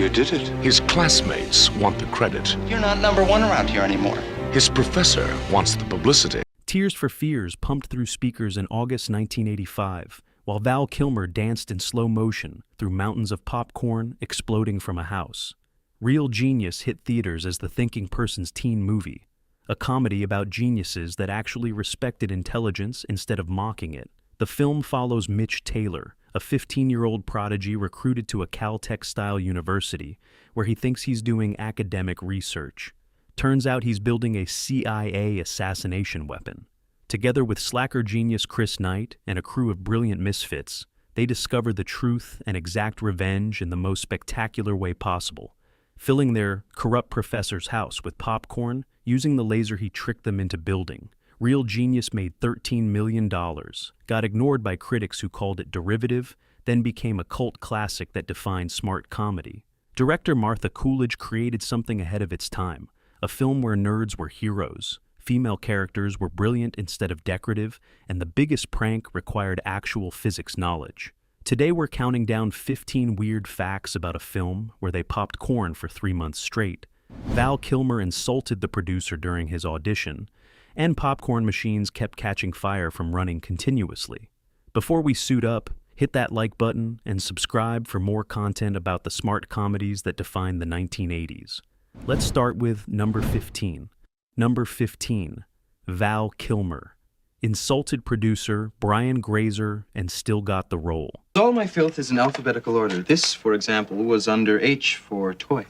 You did it. His classmates want the credit. You're not number one around here anymore. His professor wants the publicity. Tears for Fears pumped through speakers in August 1985, while Val Kilmer danced in slow motion through mountains of popcorn exploding from a house. Real Genius hit theaters as the thinking person's teen movie, a comedy about geniuses that actually respected intelligence instead of mocking it. The film follows Mitch Taylor, a 15-year-old prodigy recruited to a Caltech-style university where he thinks he's doing academic research. Turns out he's building a CIA assassination weapon. Together with slacker genius Chris Knight and a crew of brilliant misfits, they discover the truth and exact revenge in the most spectacular way possible, filling their corrupt professor's house with popcorn using the laser he tricked them into building. Real Genius made $13 million, got ignored by critics who called it derivative, then became a cult classic that defined smart comedy. Director Martha Coolidge created something ahead of its time, a film where nerds were heroes, female characters were brilliant instead of decorative, and the biggest prank required actual physics knowledge. Today we're counting down 15 weird facts about a film where they popped corn for 3 months straight. Val Kilmer insulted the producer during his audition, and popcorn machines kept catching fire from running continuously. Before we suit up, hit that like button and subscribe for more content about the smart comedies that defined the 1980s. Let's start with number 15. Number 15, Val Kilmer. Insulted producer Brian Grazer and still got the role. All my filth is in alphabetical order. This, for example, was under H for toy.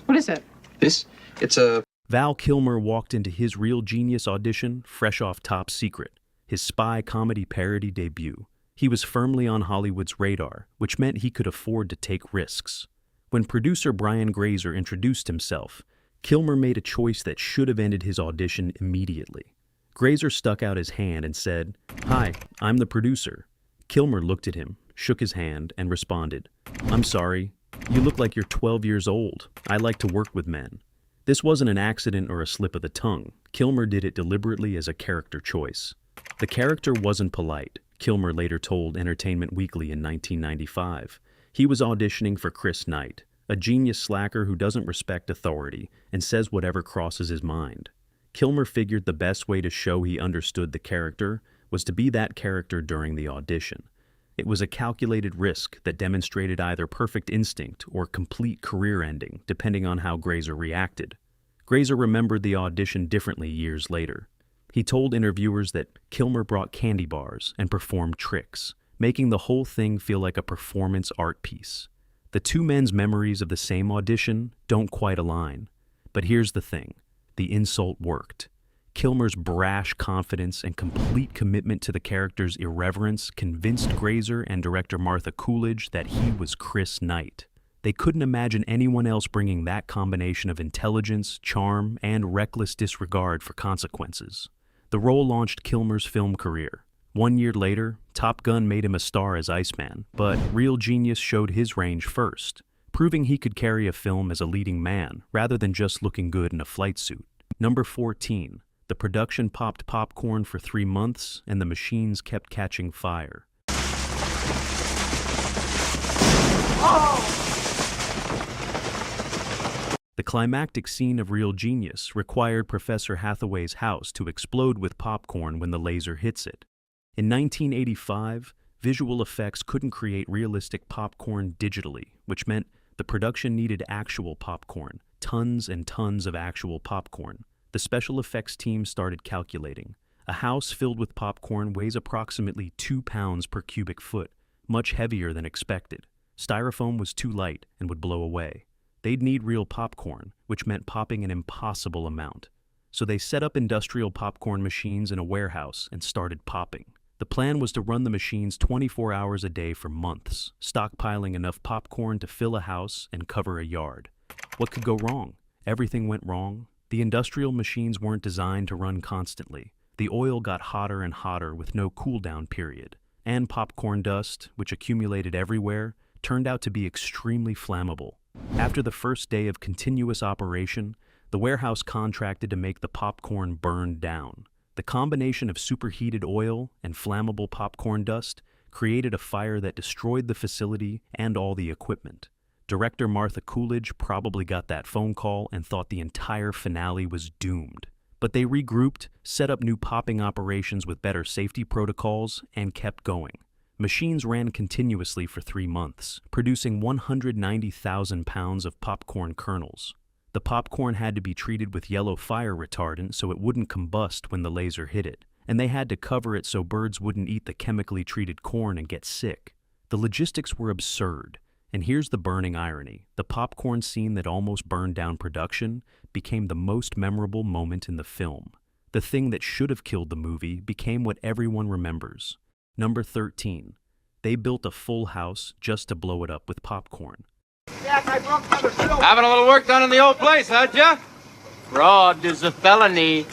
What is it? This? It's a... Val Kilmer walked into his Real Genius audition fresh off Top Secret, his spy comedy parody debut. He was firmly on Hollywood's radar, which meant he could afford to take risks. When producer Brian Grazer introduced himself, Kilmer made a choice that should have ended his audition immediately. Grazer stuck out his hand and said, "Hi, I'm the producer." Kilmer looked at him, shook his hand, and responded, "I'm sorry. You look like you're 12 years old. I like to work with men." This wasn't an accident or a slip of the tongue. Kilmer did it deliberately as a character choice. The character wasn't polite, Kilmer later told Entertainment Weekly in 1995. He was auditioning for Chris Knight, a genius slacker who doesn't respect authority and says whatever crosses his mind. Kilmer figured the best way to show he understood the character was to be that character during the audition. It was a calculated risk that demonstrated either perfect instinct or complete career ending, depending on how Grazer reacted. Grazer remembered the audition differently years later. He told interviewers that Kilmer brought candy bars and performed tricks, making the whole thing feel like a performance art piece. The two men's memories of the same audition don't quite align. But here's the thing. The insult worked. Kilmer's brash confidence and complete commitment to the character's irreverence convinced Grazer and director Martha Coolidge that he was Chris Knight. They couldn't imagine anyone else bringing that combination of intelligence, charm, and reckless disregard for consequences. The role launched Kilmer's film career. 1 year later, Top Gun made him a star as Iceman, but Real Genius showed his range first, proving he could carry a film as a leading man rather than just looking good in a flight suit. Number 14. The production popped popcorn for 3 months, and the machines kept catching fire. The climactic scene of Real Genius required Professor Hathaway's house to explode with popcorn when the laser hits it. In 1985, visual effects couldn't create realistic popcorn digitally, which meant the production needed actual popcorn, tons and tons of actual popcorn. The special effects team started calculating. A house filled with popcorn weighs approximately 2 pounds per cubic foot, much heavier than expected. Styrofoam was too light and would blow away. They'd need real popcorn, which meant popping an impossible amount. So they set up industrial popcorn machines in a warehouse and started popping. The plan was to run the machines 24 hours a day for months, stockpiling enough popcorn to fill a house and cover a yard. What could go wrong? Everything went wrong. The industrial machines weren't designed to run constantly. The oil got hotter and hotter with no cool-down period. And popcorn dust, which accumulated everywhere, turned out to be extremely flammable. After the first day of continuous operation, the warehouse contracted to make the popcorn burn down. The combination of superheated oil and flammable popcorn dust created a fire that destroyed the facility and all the equipment. Director Martha Coolidge probably got that phone call and thought the entire finale was doomed. But they regrouped, set up new popping operations with better safety protocols, and kept going. Machines ran continuously for 3 months, producing 190,000 pounds of popcorn kernels. The popcorn had to be treated with yellow fire retardant so it wouldn't combust when the laser hit it, and they had to cover it so birds wouldn't eat the chemically treated corn and get sick. The logistics were absurd, and here's the burning irony. The popcorn scene that almost burned down production became the most memorable moment in the film. The thing that should have killed the movie became what everyone remembers. Number 13. They built a full house just to blow it up with popcorn. Having a little work done in the old place, huh, Jeff? Fraud is a felony.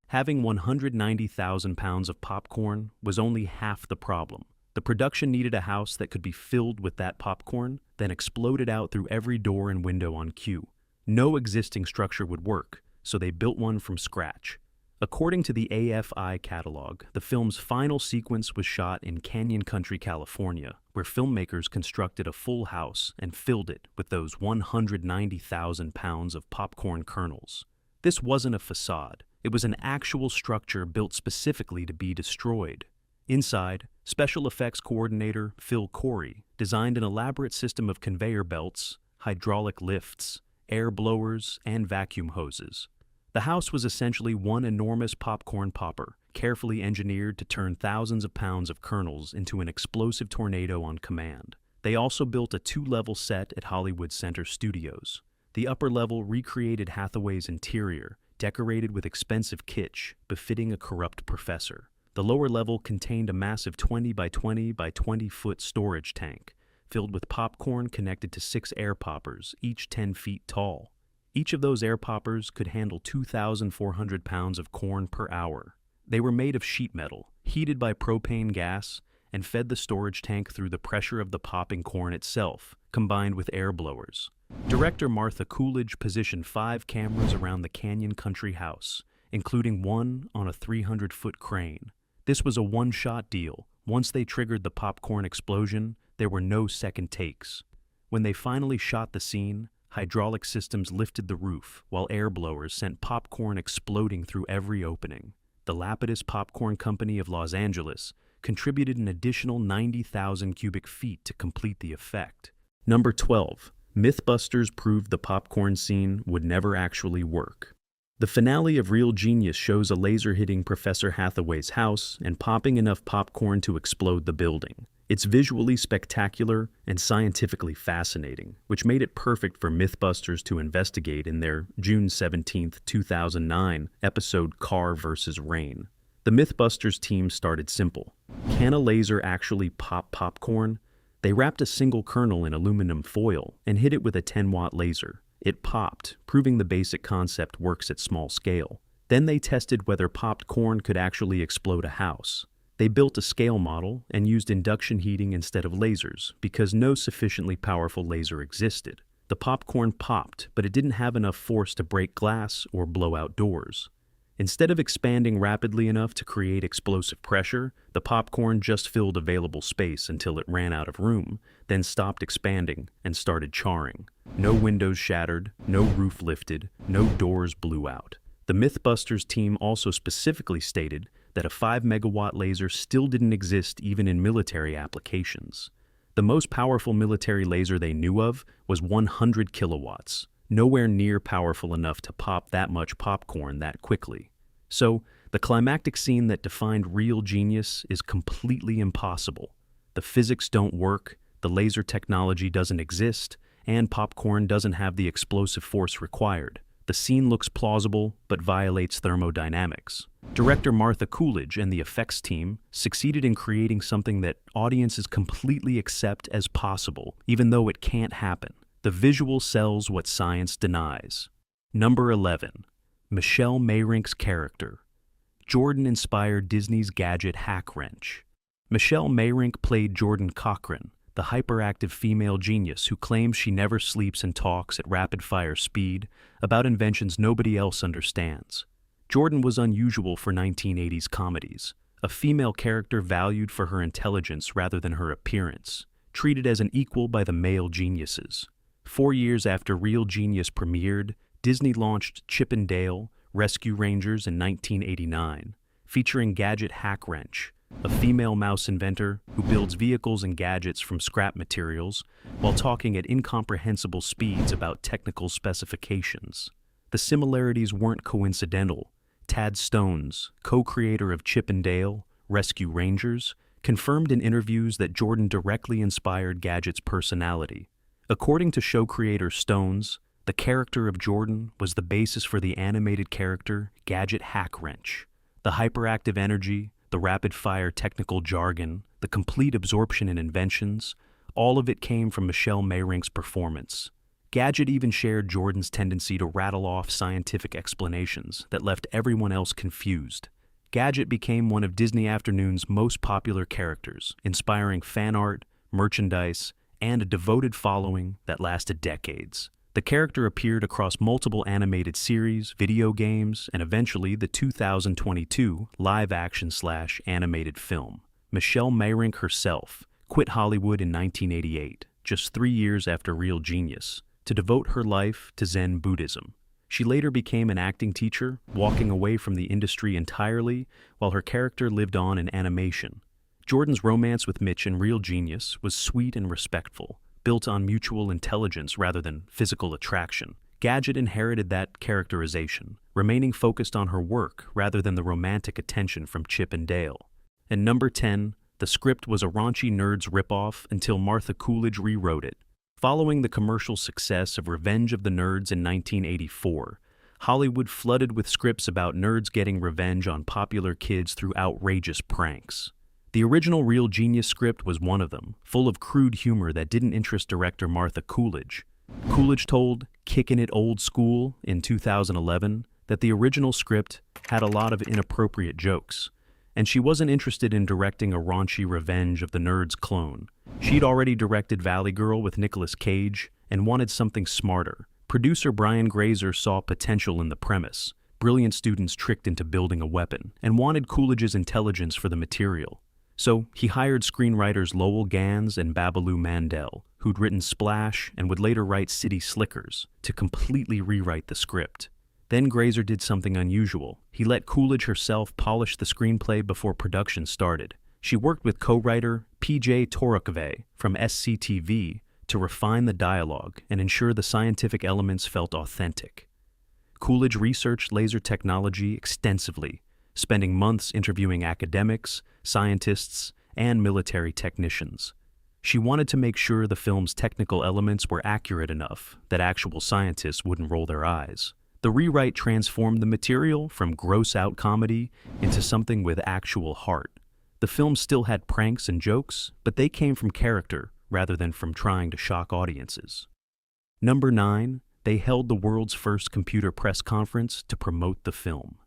Having 190,000 pounds of popcorn was only half the problem. The production needed a house that could be filled with that popcorn, then exploded out through every door and window on cue. No existing structure would work, so they built one from scratch. According to the AFI catalog, the film's final sequence was shot in Canyon Country, California, where filmmakers constructed a full house and filled it with those 190,000 pounds of popcorn kernels. This wasn't a facade. It was an actual structure built specifically to be destroyed. Inside, special effects coordinator Phil Corey designed an elaborate system of conveyor belts, hydraulic lifts, air blowers, and vacuum hoses. The house was essentially one enormous popcorn popper, carefully engineered to turn thousands of pounds of kernels into an explosive tornado on command. They also built a 2-level set at Hollywood Center Studios. The upper level recreated Hathaway's interior, decorated with expensive kitsch, befitting a corrupt professor. The lower level contained a massive 20 by 20 by 20 foot storage tank, filled with popcorn connected to 6 air poppers, each 10 feet tall. Each of those air poppers could handle 2,400 pounds of corn per hour. They were made of sheet metal, heated by propane gas, and fed the storage tank through the pressure of the popping corn itself, combined with air blowers. Director Martha Coolidge positioned 5 cameras around the Canyon Country house, including one on a 300-foot crane. This was a one-shot deal. Once they triggered the popcorn explosion, there were no second takes. When they finally shot the scene, hydraulic systems lifted the roof, while air blowers sent popcorn exploding through every opening. The Lapidus Popcorn Company of Los Angeles contributed an additional 90,000 cubic feet to complete the effect. Number 12. Mythbusters proved the popcorn scene would never actually work. The finale of Real Genius shows a laser hitting Professor Hathaway's house and popping enough popcorn to explode the building. It's visually spectacular and scientifically fascinating, which made it perfect for Mythbusters to investigate in their June 17, 2009 episode Car vs. Rain. The Mythbusters team started simple. Can a laser actually pop popcorn? They wrapped a single kernel in aluminum foil and hit it with a 10-watt laser. It popped, proving the basic concept works at small scale. Then they tested whether popped corn could actually explode a house. They built a scale model and used induction heating instead of lasers because no sufficiently powerful laser existed. The popcorn popped, but it didn't have enough force to break glass or blow out doors. Instead of expanding rapidly enough to create explosive pressure, the popcorn just filled available space until it ran out of room, then stopped expanding and started charring. No windows shattered, no roof lifted, no doors blew out. The Mythbusters team also specifically stated that a 5-megawatt laser still didn't exist even in military applications. The most powerful military laser they knew of was 100 kilowatts, nowhere near powerful enough to pop that much popcorn that quickly. So, the climactic scene that defined Real Genius is completely impossible. The physics don't work, the laser technology doesn't exist, and popcorn doesn't have the explosive force required. The scene looks plausible, but violates thermodynamics. Director Martha Coolidge and the effects team succeeded in creating something that audiences completely accept as possible, even though it can't happen. The visual sells what science denies. Number 11. Michelle Mayrink's character. Jordan inspired Disney's gadget hack wrench. Michelle Mayrink played Jordan Cochran, the hyperactive female genius who claims she never sleeps and talks at rapid-fire speed about inventions nobody else understands. Jordan was unusual for 1980s comedies, a female character valued for her intelligence rather than her appearance. treated as an equal by the male geniuses. 4 years after Real Genius premiered, Disney launched Chip and Dale Rescue Rangers in 1989, featuring Gadget Hack Wrench, a female mouse inventor who builds vehicles and gadgets from scrap materials while talking at incomprehensible speeds about technical specifications. The similarities weren't coincidental. Tad Stones, co-creator of Chip and Dale Rescue Rangers, confirmed in interviews that Jordan directly inspired Gadget's personality. According to show creator Stones, the character of Jordan was the basis for the animated character Gadget Hack Wrench. The hyperactive energy, the rapid-fire technical jargon, the complete absorption in inventions, all of it came from Michelle Mayrink's performance. Gadget even shared Jordan's tendency to rattle off scientific explanations that left everyone else confused. Gadget became one of Disney Afternoon's most popular characters, inspiring fan art, merchandise, and a devoted following that lasted decades. The character appeared across multiple animated series, video games, and eventually the 2022 live-action/animated film. Michelle Mayrink herself quit Hollywood in 1988, just 3 years after Real Genius, to devote her life to Zen Buddhism. She later became an acting teacher, walking away from the industry entirely while her character lived on in animation. Jordan's romance with Mitch in Real Genius was sweet and respectful, built on mutual intelligence rather than physical attraction. Gadget inherited that characterization, remaining focused on her work rather than the romantic attention from Chip and Dale. And number 10, the script was a raunchy Nerds ripoff until Martha Coolidge rewrote it. Following the commercial success of Revenge of the Nerds in 1984, Hollywood flooded with scripts about nerds getting revenge on popular kids through outrageous pranks. The original Real Genius script was one of them, full of crude humor that didn't interest director Martha Coolidge. Coolidge told Kickin' It Old School in 2011 that the original script had a lot of inappropriate jokes, and she wasn't interested in directing a raunchy Revenge of the Nerds clone. She'd already directed Valley Girl with Nicolas Cage and wanted something smarter. Producer Brian Grazer saw potential in the premise, brilliant students tricked into building a weapon, and wanted Coolidge's intelligence for the material. So he hired screenwriters Lowell Gans and Babaloo Mandel, who'd written Splash and would later write City Slickers, to completely rewrite the script. Then Grazer did something unusual. He let Coolidge herself polish the screenplay before production started. She worked with co-writer P.J. Torokve from SCTV to refine the dialogue and ensure the scientific elements felt authentic. Coolidge researched laser technology extensively, spending months interviewing academics, scientists, and military technicians. She wanted to make sure the film's technical elements were accurate enough that actual scientists wouldn't roll their eyes. The rewrite transformed the material from gross-out comedy into something with actual heart. The film still had pranks and jokes, but they came from character rather than from trying to shock audiences. Number 9, they held the world's first computer press conference to promote the film.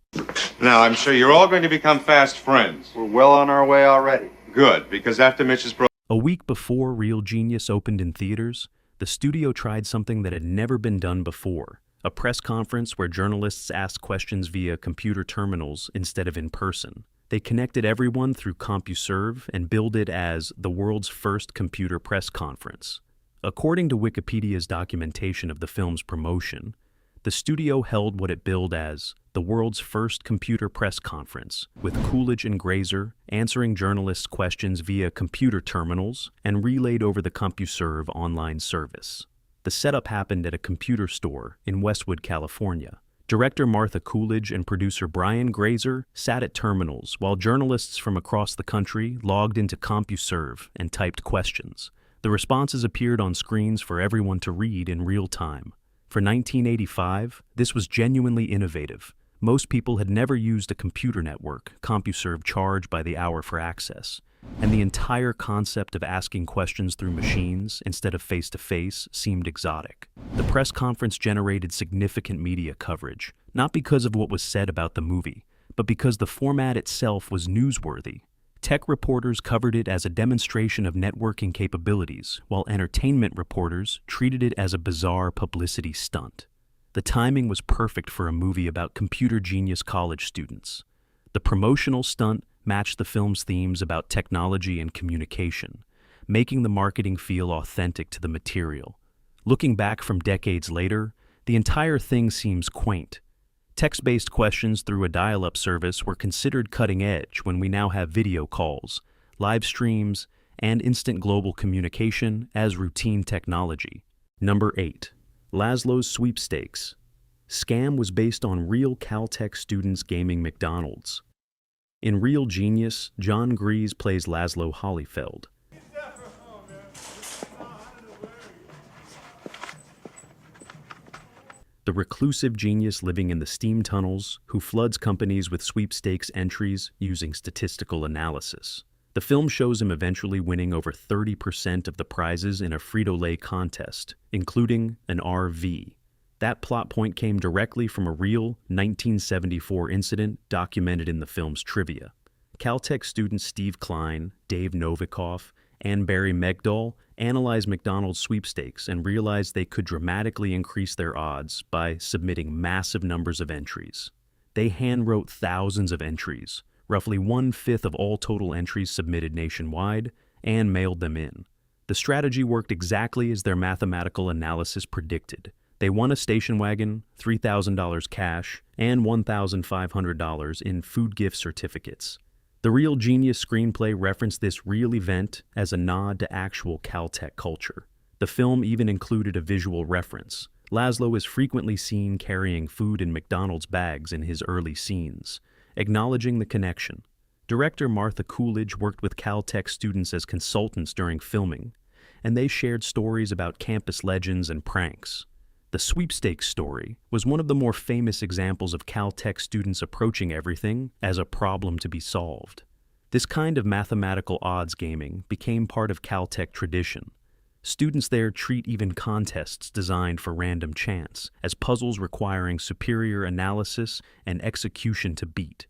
Now, I'm sure you're all going to become fast friends. We're well on our way already. Good, because after Mitch's A week before Real Genius opened in theaters, the studio tried something that had never been done before. A press conference where journalists asked questions via computer terminals instead of in person. They connected everyone through CompuServe and billed it as the world's first computer press conference. According to Wikipedia's documentation of the film's promotion, the studio held what it billed as the world's first computer press conference, with Coolidge and Grazer answering journalists' questions via computer terminals and relayed over the CompuServe online service. The setup happened at a computer store in Westwood, California. Director Martha Coolidge and producer Brian Grazer sat at terminals while journalists from across the country logged into CompuServe and typed questions. The responses appeared on screens for everyone to read in real time. For 1985, this was genuinely innovative. Most people had never used a computer network CompuServe charged by the hour for access, and the entire concept of asking questions through machines instead of face-to-face seemed exotic. The press conference generated significant media coverage, not because of what was said about the movie, but because the format itself was newsworthy. Tech reporters covered it as a demonstration of networking capabilities, while entertainment reporters treated it as a bizarre publicity stunt. The timing was perfect for a movie about computer genius college students. The promotional stunt matched the film's themes about technology and communication, making the marketing feel authentic to the material. Looking back from decades later, the entire thing seems quaint. Text-based questions through a dial-up service were considered cutting edge when we now have video calls, live streams, and instant global communication as routine technology. Number 8. Laszlo's Sweepstakes. Scam was based on real Caltech students gaming McDonald's. In Real Genius, John Grease plays Laszlo Holyfeld. The reclusive genius living in the steam tunnels who floods companies with sweepstakes entries using statistical analysis. The film shows him eventually winning over 30% of the prizes in a Frito-Lay contest, including an RV. That plot point came directly from a real 1974 incident documented in the film's trivia. Caltech students Steve Klein, Dave Novikov, and Barry Megdal analyzed McDonald's sweepstakes and realized they could dramatically increase their odds by submitting massive numbers of entries. They handwrote thousands of entries, roughly 1/5 of all total entries submitted nationwide, and mailed them in. The strategy worked exactly as their mathematical analysis predicted. They won a station wagon, $3,000 cash, and $1,500 in food gift certificates. The Real Genius screenplay referenced this real event as a nod to actual Caltech culture. The film even included a visual reference. Laszlo is frequently seen carrying food in McDonald's bags in his early scenes, acknowledging the connection. Director Martha Coolidge worked with Caltech students as consultants during filming, and they shared stories about campus legends and pranks. The sweepstakes story was one of the more famous examples of Caltech students approaching everything as a problem to be solved. This kind of mathematical odds gaming became part of Caltech tradition. Students there treat even contests designed for random chance as puzzles requiring superior analysis and execution to beat.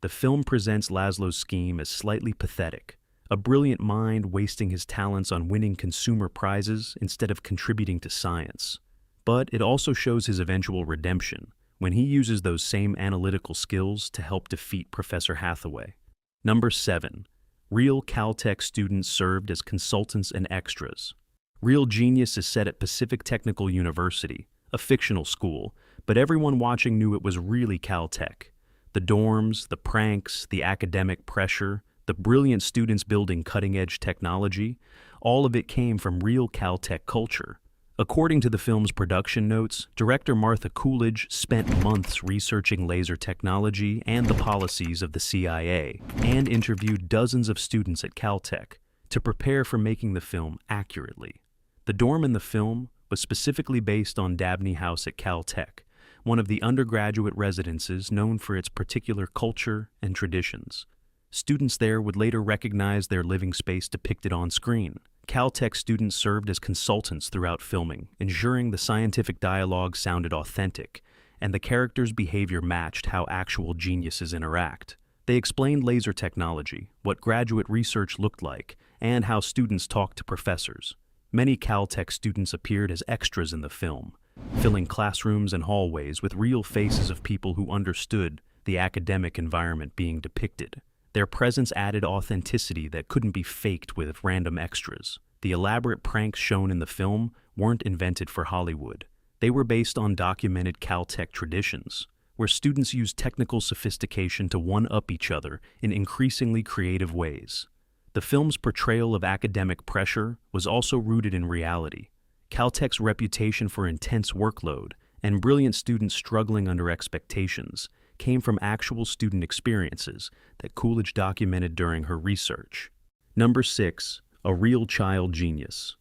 The film presents Laszlo's scheme as slightly pathetic, a brilliant mind wasting his talents on winning consumer prizes instead of contributing to science. But it also shows his eventual redemption when he uses those same analytical skills to help defeat Professor Hathaway. Number 7. Real Caltech students served as consultants and extras. Real Genius is set at Pacific Technical University, a fictional school, but everyone watching knew it was really Caltech. The dorms, the pranks, the academic pressure, the brilliant students building cutting-edge technology, all of it came from real Caltech culture. According to the film's production notes, director Martha Coolidge spent months researching laser technology and the policies of the CIA, and interviewed dozens of students at Caltech to prepare for making the film accurately. The dorm in the film was specifically based on Dabney House at Caltech, one of the undergraduate residences known for its particular culture and traditions. Students there would later recognize their living space depicted on screen. Caltech students served as consultants throughout filming, ensuring the scientific dialogue sounded authentic and the characters' behavior matched how actual geniuses interact. They explained laser technology, what graduate research looked like, and how students talked to professors. Many Caltech students appeared as extras in the film, filling classrooms and hallways with real faces of people who understood the academic environment being depicted. Their presence added authenticity that couldn't be faked with random extras. The elaborate pranks shown in the film weren't invented for Hollywood. They were based on documented Caltech traditions, where students used technical sophistication to one-up each other in increasingly creative ways. The film's portrayal of academic pressure was also rooted in reality. Caltech's reputation for intense workload and brilliant students struggling under expectations came from actual student experiences that Coolidge documented during her research. Number 6. A real child genius.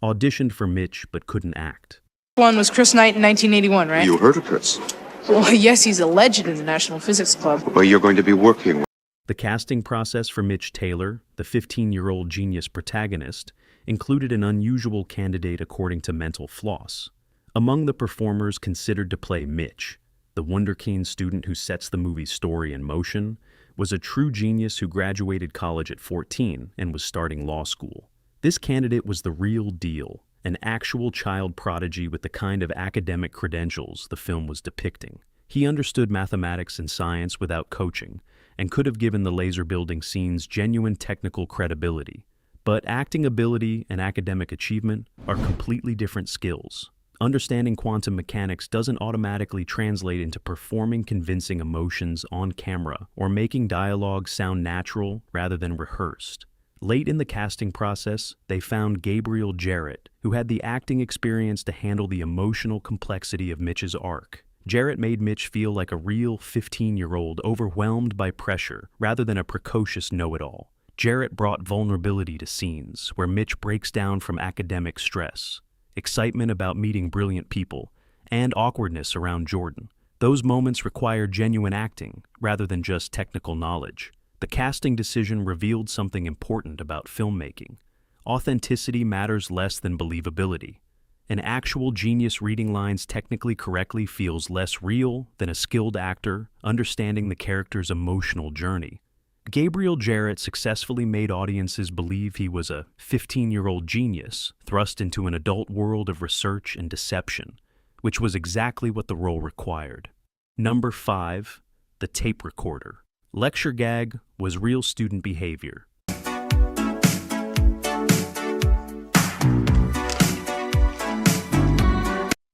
Auditioned for Mitch but couldn't act. One was Chris Knight in 1981, right? You heard of Chris? Well, yes, he's a legend in the National Physics Club. Well, you're going to be working with. The casting process for Mitch Taylor, the 15-year-old genius protagonist, included an unusual candidate according to Mental Floss. Among the performers considered to play Mitch, the wunderkind student who sets the movie's story in motion, was a true genius who graduated college at 14 and was starting law school. This candidate was the real deal, an actual child prodigy with the kind of academic credentials the film was depicting. He understood mathematics and science without coaching, and could have given the laser building scenes genuine technical credibility. But acting ability and academic achievement are completely different skills. Understanding quantum mechanics doesn't automatically translate into performing convincing emotions on camera or making dialogue sound natural rather than rehearsed. Late in the casting process, they found Gabriel Jarrett, who had the acting experience to handle the emotional complexity of Mitch's arc. Jarrett made Mitch feel like a real 15-year-old overwhelmed by pressure rather than a precocious know-it-all. Jarrett brought vulnerability to scenes where Mitch breaks down from academic stress, excitement about meeting brilliant people, and awkwardness around Jordan. Those moments required genuine acting rather than just technical knowledge. The casting decision revealed something important about filmmaking. Authenticity matters less than believability. An actual genius reading lines technically correctly feels less real than a skilled actor understanding the character's emotional journey. Gabriel Jarrett successfully made audiences believe he was a 15-year-old genius thrust into an adult world of research and deception, which was exactly what the role required. Number 5, the tape recorder. Lecture gag was real student behavior.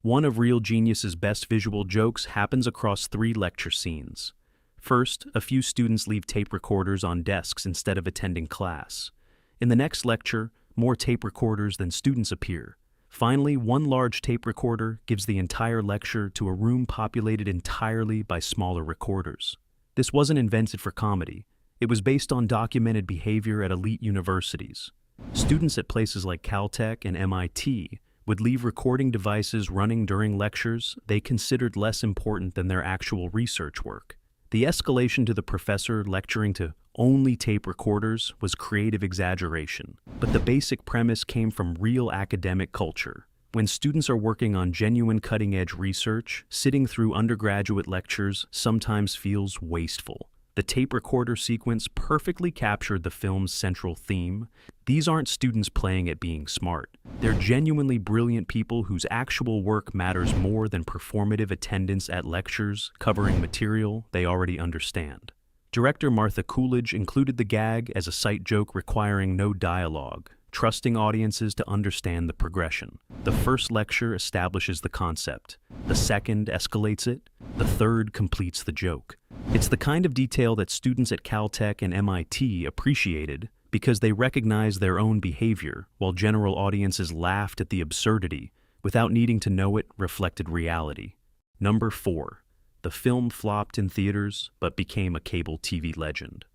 One of Real Genius's best visual jokes happens across 3 lecture scenes. First, a few students leave tape recorders on desks instead of attending class. In the next lecture, more tape recorders than students appear. Finally, one large tape recorder gives the entire lecture to a room populated entirely by smaller recorders. This wasn't invented for comedy. It was based on documented behavior at elite universities. Students at places like Caltech and MIT would leave recording devices running during lectures they considered less important than their actual research work. The escalation to the professor lecturing to only tape recorders was creative exaggeration, but the basic premise came from real academic culture. When students are working on genuine cutting-edge research, sitting through undergraduate lectures sometimes feels wasteful. The tape recorder sequence perfectly captured the film's central theme. These aren't students playing at being smart. They're genuinely brilliant people whose actual work matters more than performative attendance at lectures covering material they already understand. Director Martha Coolidge included the gag as a sight joke requiring no dialogue, trusting audiences to understand the progression. The first lecture establishes the concept. The second escalates it. The third completes the joke. It's the kind of detail that students at Caltech and MIT appreciated because they recognized their own behavior, while general audiences laughed at the absurdity without needing to know it reflected reality. Number 4. The film flopped in theaters but became a cable TV legend.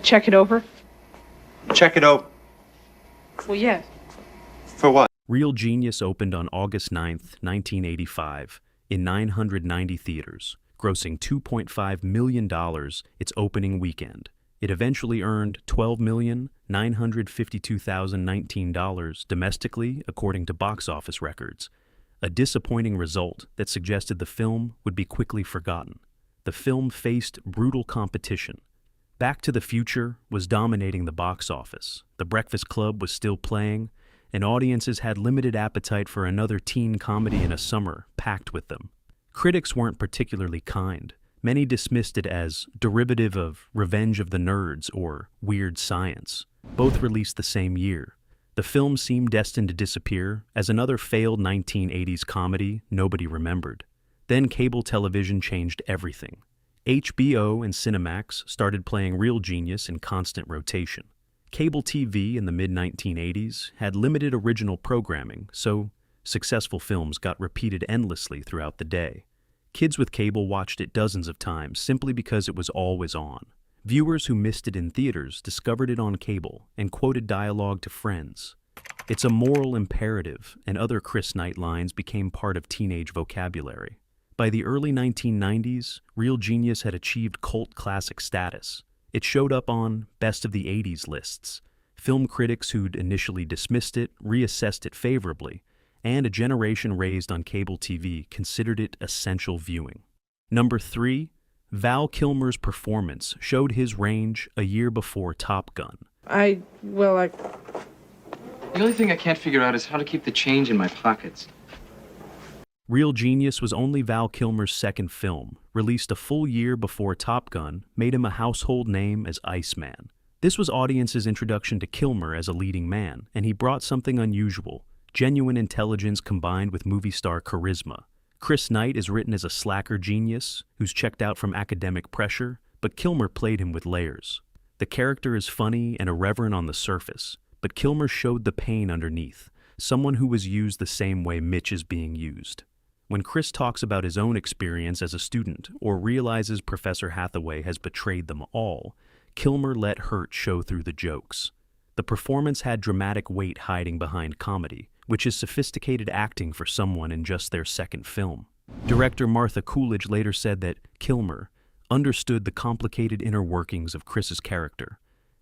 Check it over? Check it out. Well, yes. For what? Real Genius opened on August 9th, 1985, in 990 theaters, grossing $2.5 million its opening weekend. It eventually earned $12,952,019 domestically, according to box office records, a disappointing result that suggested the film would be quickly forgotten. The film faced brutal competition. Back to the Future was dominating the box office. The Breakfast Club was still playing, and audiences had limited appetite for another teen comedy in a summer packed with them. Critics weren't particularly kind. Many dismissed it as derivative of Revenge of the Nerds or Weird Science. Both released the same year. The film seemed destined to disappear as another failed 1980s comedy nobody remembered. Then cable television changed everything. HBO and Cinemax started playing Real Genius in constant rotation. Cable TV in the mid-1980s had limited original programming, so successful films got repeated endlessly throughout the day. Kids with cable watched it dozens of times simply because it was always on. Viewers who missed it in theaters discovered it on cable and quoted dialogue to friends. It's a moral imperative, and other Chris Knight lines became part of teenage vocabulary. By the early 1990s, Real Genius had achieved cult classic status. It showed up on Best of the 80s lists. Film critics who'd initially dismissed it reassessed it favorably, and a generation raised on cable TV considered it essential viewing. Number 3, Val Kilmer's performance showed his range a year before Top Gun. The only thing I can't figure out is how to keep the change in my pockets. Real Genius was only Val Kilmer's second film, released a full year before Top Gun made him a household name as Iceman. This was audiences' introduction to Kilmer as a leading man, and he brought something unusual: genuine intelligence combined with movie star charisma. Chris Knight is written as a slacker genius who's checked out from academic pressure, but Kilmer played him with layers. The character is funny and irreverent on the surface, but Kilmer showed the pain underneath, someone who was used the same way Mitch is being used. When Chris talks about his own experience as a student or realizes Professor Hathaway has betrayed them all, Kilmer let hurt show through the jokes. The performance had dramatic weight hiding behind comedy, which is sophisticated acting for someone in just their second film. Director Martha Coolidge later said that Kilmer understood the complicated inner workings of Chris's character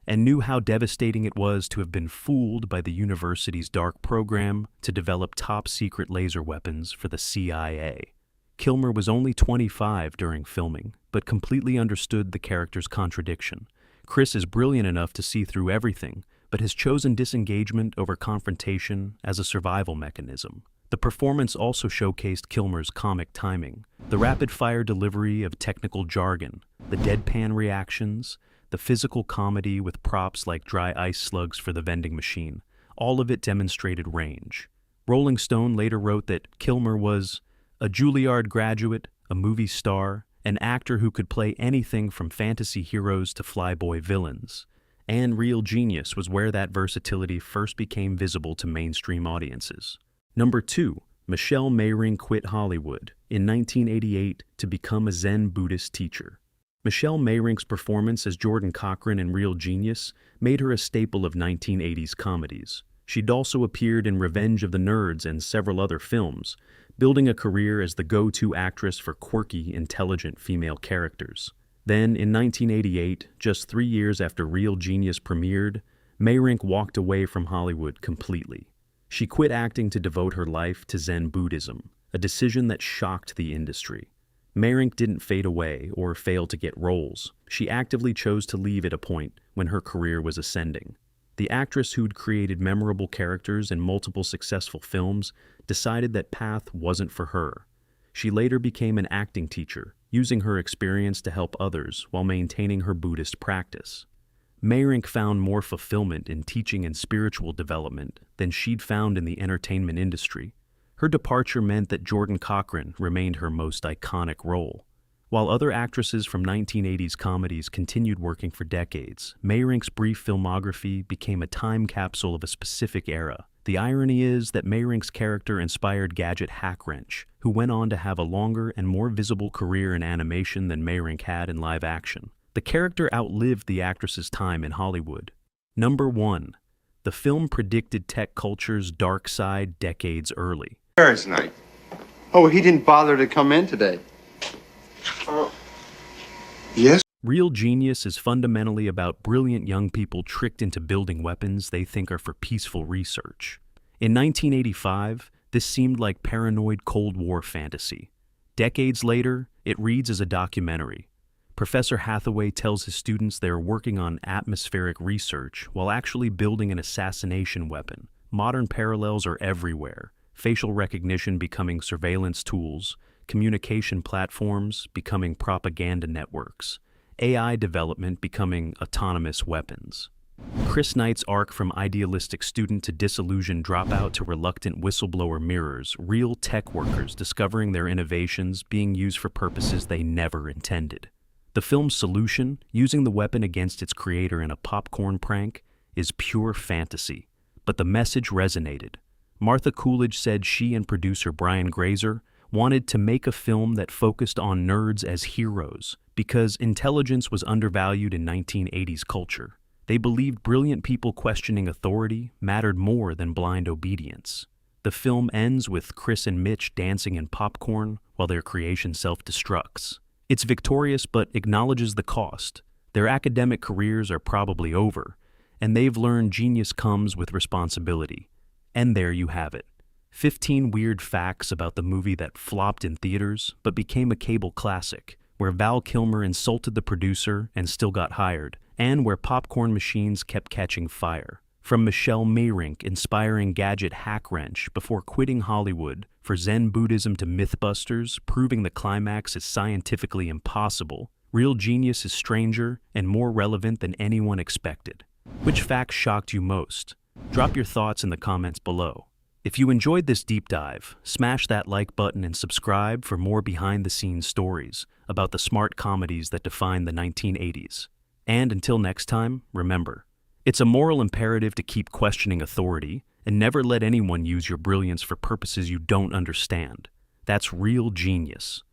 and knew how devastating it was to have been fooled by the university's dark program to develop top-secret laser weapons for the CIA. Kilmer was only 25 during filming, but completely understood the character's contradiction. Chris is brilliant enough to see through everything, but has chosen disengagement over confrontation as a survival mechanism. The performance also showcased Kilmer's comic timing, the rapid-fire delivery of technical jargon, the deadpan reactions, the physical comedy with props like dry ice slugs for the vending machine. All of it demonstrated range. Rolling Stone later wrote that Kilmer was a Juilliard graduate, a movie star, an actor who could play anything from fantasy heroes to flyboy villains. And real genius was where that versatility first became visible to mainstream audiences. Number 2, Michelle Mayring quit Hollywood in 1988 to become a Zen Buddhist teacher. Michelle Mayring's performance as Jordan Cochran in Real Genius made her a staple of 1980s comedies. She'd also appeared in Revenge of the Nerds and several other films, building a career as the go-to actress for quirky, intelligent female characters. Then, in 1988, just 3 years after Real Genius premiered, Mayring walked away from Hollywood completely. She quit acting to devote her life to Zen Buddhism, a decision that shocked the industry. Mayring didn't fade away or fail to get roles. She actively chose to leave at a point when her career was ascending. The actress who'd created memorable characters in multiple successful films decided that path wasn't for her. She later became an acting teacher, using her experience to help others while maintaining her Buddhist practice. Mayring found more fulfillment in teaching and spiritual development than she'd found in the entertainment industry. Her departure meant that Jordan Cochran remained her most iconic role. While other actresses from 1980s comedies continued working for decades, Mayring's brief filmography became a time capsule of a specific era. The irony is that Mayring's character inspired Gadget Hackwrench, who went on to have a longer and more visible career in animation than Mayring had in live action. The character outlived the actress's time in Hollywood. Number 1. The film predicted tech culture's dark side decades early. Paris night. Oh, he didn't bother to come in today. Yes? Real Genius is fundamentally about brilliant young people tricked into building weapons they think are for peaceful research. In 1985, this seemed like paranoid Cold War fantasy. Decades later, it reads as a documentary. Professor Hathaway tells his students they are working on atmospheric research while actually building an assassination weapon. Modern parallels are everywhere. Facial recognition becoming surveillance tools, communication platforms becoming propaganda networks, AI development becoming autonomous weapons. Chris Knight's arc from idealistic student to disillusioned dropout to reluctant whistleblower mirrors real tech workers discovering their innovations being used for purposes they never intended. The film's solution, using the weapon against its creator in a popcorn prank, is pure fantasy, but the message resonated. Martha Coolidge said she and producer Brian Grazer wanted to make a film that focused on nerds as heroes because intelligence was undervalued in 1980s culture. They believed brilliant people questioning authority mattered more than blind obedience. The film ends with Chris and Mitch dancing in popcorn while their creation self-destructs. It's victorious but acknowledges the cost. Their academic careers are probably over, and they've learned genius comes with responsibility. And there you have it. 15 weird facts about the movie that flopped in theaters but became a cable classic, where Val Kilmer insulted the producer and still got hired, and where popcorn machines kept catching fire. From Michelle Mayring inspiring Gadget Hackwrench before quitting Hollywood for Zen Buddhism to Mythbusters proving the climax is scientifically impossible, Real genius is stranger and more relevant than anyone expected. Which fact shocked you most? Drop your thoughts in the comments below. If you enjoyed this deep dive, smash that like button and subscribe for more behind-the-scenes stories about the smart comedies that defined the 1980s. And until next time, remember, it's a moral imperative to keep questioning authority and never let anyone use your brilliance for purposes you don't understand. That's real genius.